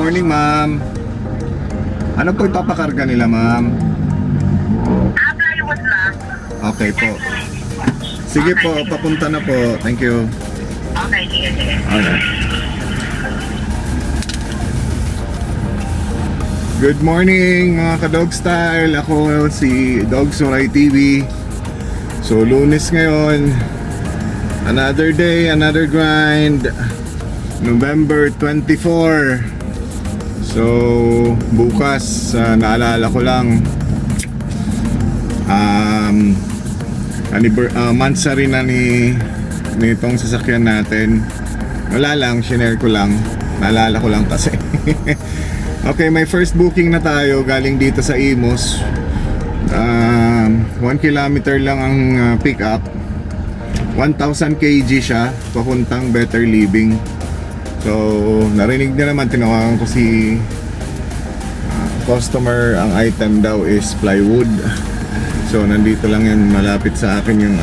morning, ma'am. Ano po ipapakarga nila, ma'am? Plywood lang. Okay po. Sige po, papunta na po. Thank you. Okay, sige. Alright. Good morning mga ka-Dog Style. Ako si Dog Suray TV. So Lunes ngayon. Another day, another grind. November 24. So bukas, naalala ko lang, monthsary na nitong sasakyan natin. Wala lang, shinare ko lang. Naalala ko lang kasi. Okay, may first booking na tayo galing dito sa Imus. 1 kilometer lang ang pick up. 1,000 kg siya, papuntang Better Living. So, narinig niyo naman, tinawagan ko si customer. Ang item daw is plywood. So, nandito lang yan, malapit sa akin yung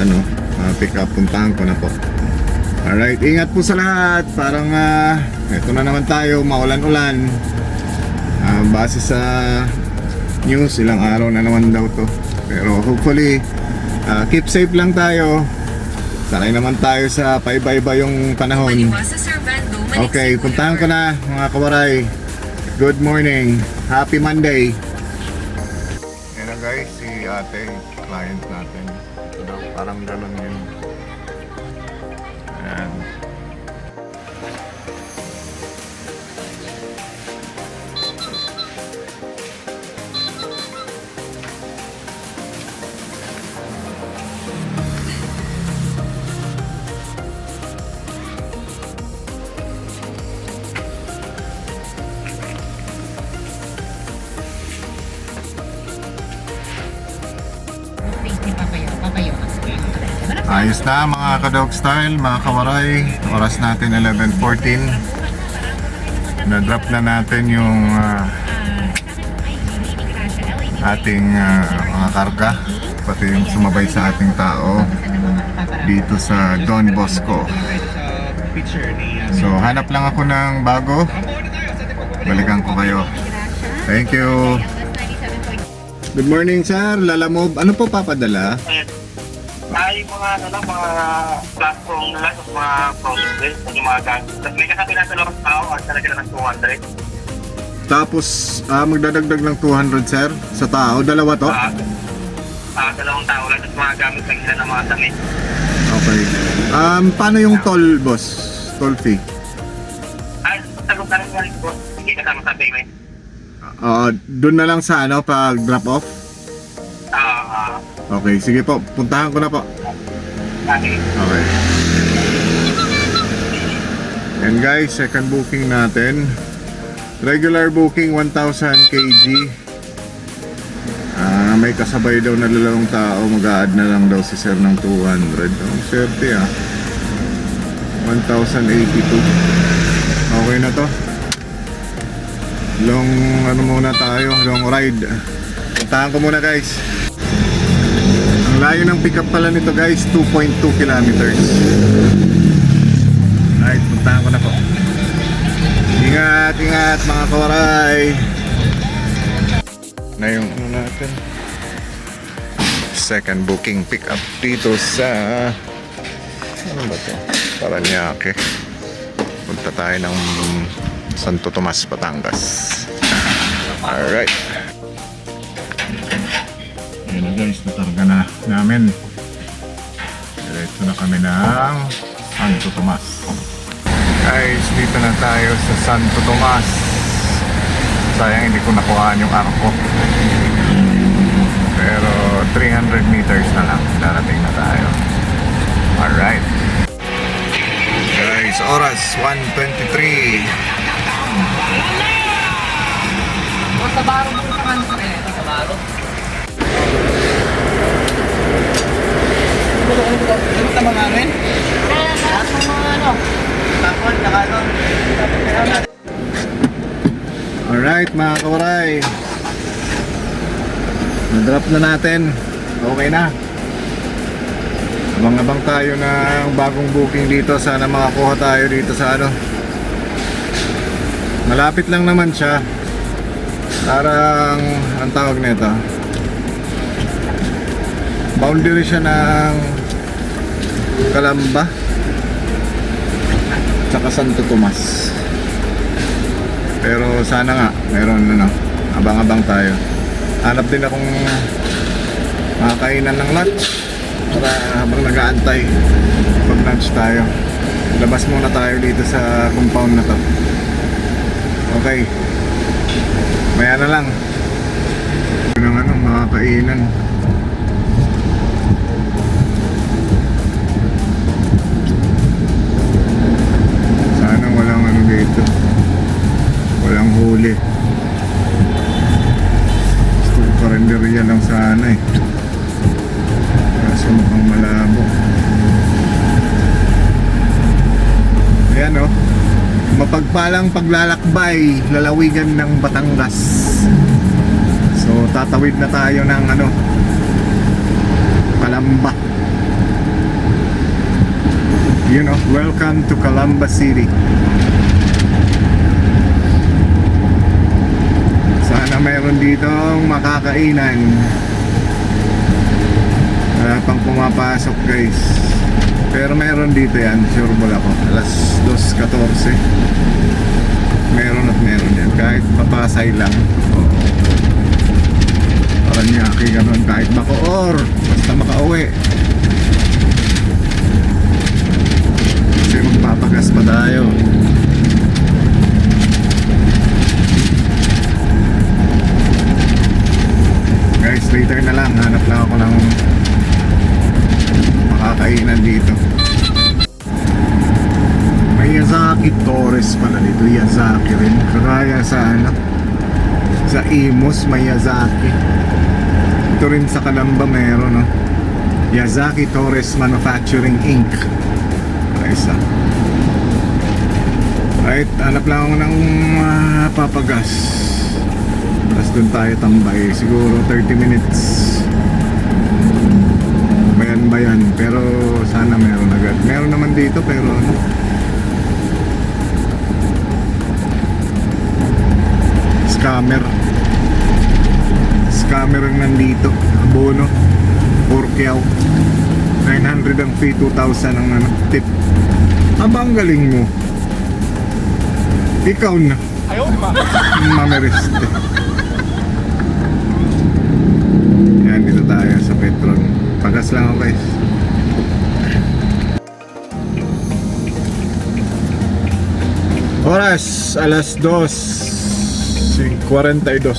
pick up. Puntahan ko na po. Alright, ingat po sa lahat. Parang eto na naman tayo, maulan-ulan. Base sa news, ilang araw na naman daw to. Pero hopefully keep safe lang tayo. Sanay naman tayo sa paiba-iba yung panahon. Okay, puntahan ko na mga kawaray. Good morning, happy Monday. Yan na guys, si ate, client natin. Ito daw, parang galon yun. Ayan. Ayos na mga ka-Dog Style, mga kawaray. Oras natin 11:14. Na-drop na natin yung ating mga karga, pati yung sumabay sa ating tao dito sa Don Bosco. So hanap lang ako ng bago. Balikan ko kayo. Thank you. Good morning sir, Lalamove. Ano po papadala? Ay, mga platform na lang, mga process, yung mga gamit. Tapos may kasabi na dalawang tao at talaga na ng 200. Tapos magdadagdag ng 200 sir sa tao, dalawa to? Dalawang tao lang, tapos mga gamit lang sila ng mga damit. Okay. Paano yung toll boss? Toll fee? Ay, sagot na rin po. Hindi kasama sa payment. Doon na lang sa pag drop off? Okay, sige po. Puntahan ko na po. Okay. Okay. And guys, second booking natin. Regular booking 1,000 kg. May kasabay daw na lalawang tao. Mag-a-add na lang daw si sir ng 200. Ang swerte 1,082. Okay na to. Long muna tayo. Long ride. Puntahan ko muna guys. Layo ng pick up pala nito guys, 2.2 kilometers. Alright, puntahan ko na po. Ingat, ingat mga kawaray. Na yung natin second booking pick up dito sa ano ba to? Paranaque. Punta tayo ng Santo Tomas, Batangas. Alright. Ayan na guys, natarga na namin. Diretso na kami ng Santo Tomas. Guys, dito na tayo sa Santo Tomas. Sayang hindi ko nakuhaan yung arko. Pero 300 meters na lang, darating na tayo. Alright. Guys, oras 1:23. Sa baro mo sa kanto sa baro. Ano tama namin? Tapon, nakano. Alright mga kawaray, na-drop na natin. Okay na. Abang-abang tayo ng bagong booking dito. Sana makakuha tayo dito sa Malapit lang naman siya. Parang, ang tawag nito, boundary siya ng Calamba tsaka Santo Tomas. Pero sana nga meron ano, abang-abang tayo. Hanap din akong makakainan ng lunch para habang nag-aantay pag lunch tayo. Labas muna tayo dito sa compound na to. Okay, maya na lang. Yun ang ano, makakainan. Sana walang ano dito, walang huli. Gusto ko karinderya lang sana eh, kaso mukhang malabo. Ayan o, mapagpalang paglalakbay, lalawigan ng Batangas. So tatawid na tayo ng ano, Calamba. You know, welcome to Calamba City. Sana mayroon ditong makakainan. Wala pang pumapasok guys. Pero mayroon dito yan, sure ball ako. Alas 2:14. Meron at meron yan. Kahit papasay lang. Oo. Parang yaki ganun. Kahit Bacoor, basta makauwi. Kasi magpapagas pa tayo. Guys, later na lang. Hanap lang ako ng makakainan dito. May Yazaki Torres pala dito. Yazaki rin. Kagaya sa ano, sa Imus may Yazaki. Ito rin sa Calamba meron, no? Yazaki Torres Manufacturing Inc. Isa. Right, hanap lang ako ng papagas. Tapos dun tayo tambay. Siguro 30 minutes. Bayan. Pero sana meron agad. Meron naman dito pero ano, Scammer ang nandito. Abono 4 900 ang fee, 2,000 ang ano, tip. Abang galing mo. Ikaw na. Ayaw, di ba? Mamereste. Yan, dito tayo sa Petron. Pagas lang ako guys. Oras, alas 2:42.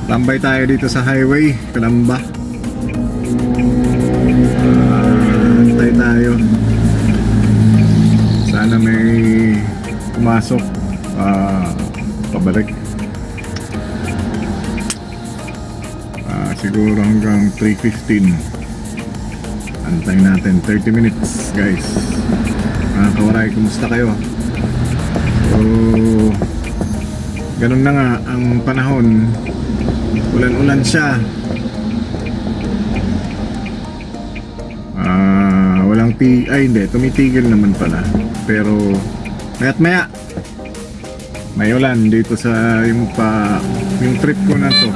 Tambay tayo dito sa highway, Calamba. Antay tayo. Sana may pumasok pabalik. Siguro hanggang 3:15. Antay natin 30 minutes guys. Kawaray, kumusta kayo? So ganun na nga ang panahon. Ulan-ulan siya. Walang hindi, tumitigil naman pala. Pero maya't maya may ulan dito sa yung trip ko na to.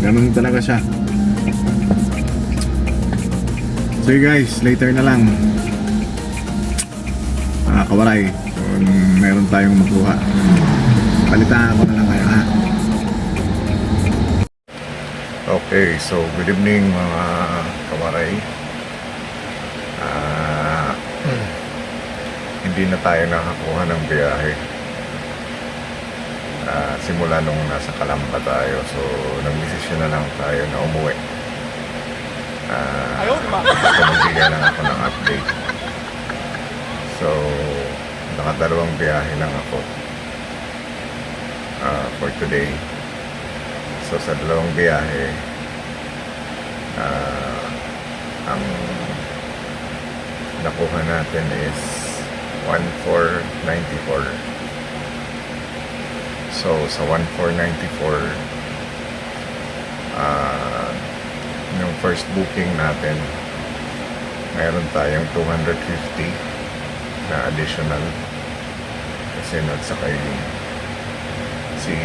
Ganun talaga siya. So guys, later na lang. Kawaray, kung meron tayong makuha, palitan ko na lang kayo ha. Okay, so good evening mga kawaray. Hindi na tayo nakakuha ng biyahe simula nung nasa Calamba tayo. So nagdesisyon na lang tayo na umuwi. Ayaw, di ba? Magbigay lang ako ng update. So nakadalawang biyahe lang ako for today. So sa dalawang biyahe, ang nakuha natin is 1,494. So sa 1,494, yung first booking natin Meron tayong 250 na additional kasi nagsakay si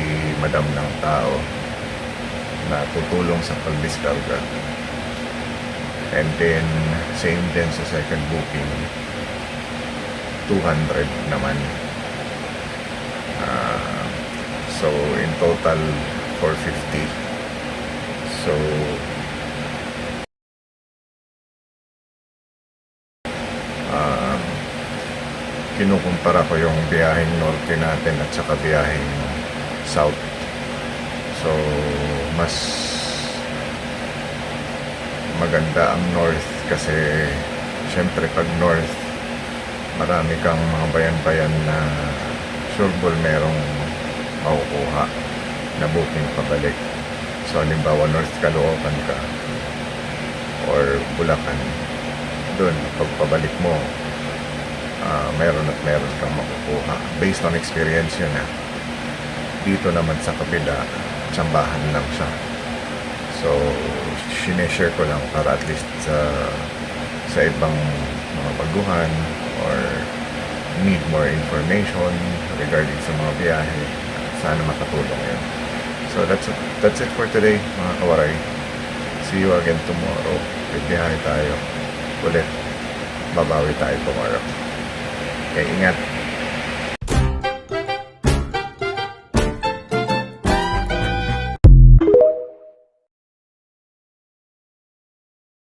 madam ng tao na tutulong sa pagdiskarga. And then, same din sa second booking, 200 naman. So, in total, 450. So, kinukumpara ko yung biyaheng norte natin at saka biyaheng south. So, mas maganda ang north kasi syempre pag north marami kang mga bayan-bayan na sureball merong makukuha na booking pabalik. So, halimbawa North Caloocan ka or Bulacan, doon pag pabalik mo meron at meron kang makukuha based on experience yun dito naman sa kabila tsambahan lang siya. So sineshare ko lang para at least sa ibang mga baguhan or need more information regarding sa mga biyahe, sana makatulong yun. So that's it for today mga kawaray. See you again tomorrow. Bibiyahe tayo ulit, babawi tayo tomorrow. Okay, ingat.